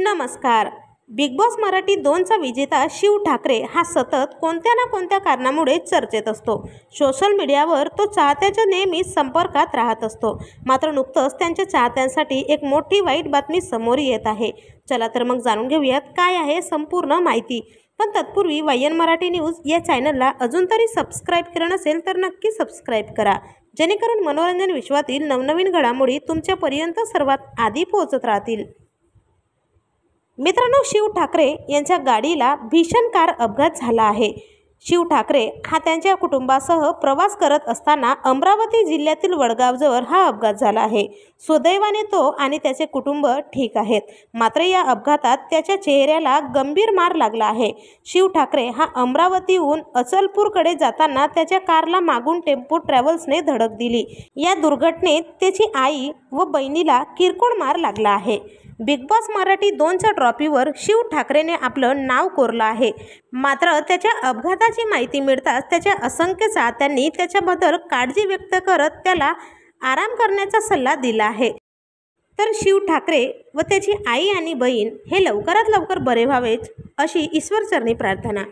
नमस्कार। Big boss Marathi 2चा विजेता शिव ठाकरे हा सतत कोणत्या ना कोणत्या कारणामुळे चर्चेत असतो। सोशल मीडियावर तो चाहत्यांच्या नेहमी संपर्कात राहत असतो। मात्र नुकतंच त्यांच्या चाहत्यांसाठी एक मोठी वाईट बातमी समोर येत आहे। चला तर मग जाणून घेऊयात काय आहे संपूर्ण माहिती। पण तत्पूर्वी वायन मराठी न्यूज या चॅनलला अजून तरी सबस्क्राईब केलं नसेल तर नक्की सबस्क्राईब करा, जेणेकरून मनोरंजन विश्वातील नवनवीन घडामोडी तुमच्यापर्यंत सर्वात आधी पोहोचत राहतील। मित्रांनो, शिव ठाकरे यांच्या गाडीला भीषण कार अपघात झाला आहे। शिव ठाकरे हा त्यांच्या कुटुंबासह प्रवास करत असताना अमरावती जिल्ह्यातील वडगावजवळ हा अपघात झाला आहे। सुदैवाने तो आणि त्याचे कुटुंब ठीक आहेत, मात्र या अपघातात त्याच्या चेहऱ्याला गंभीर मार लागला आहे। शिव ठाकरे हा अमरावतीहून अचलपूरकडे जाताना त्याच्या कारला मागून टेम्पो ट्रॅव्हल्सने धडक दिली। या दुर्घटनेत त्याची आई व बहिणीला किरकोळ मार लागला आहे। बिग बॉस मराठी 2च्या ट्रॉफीवर शिव ठाकरेने आपलं नाव कोरलं आहे। मात्र त्याच्या अपघाताची माहिती मिळताच त्याच्या असंख्य चाहत्यांनी त्याच्याबद्दल काळजी व्यक्त करत त्याला आराम करण्याचा सल्ला दिला आहे। तर शिव ठाकरे व त्याची आई आणि बहीण हे लवकरात लवकर बरे व्हावेत अशी ईश्वरचरणी प्रार्थना।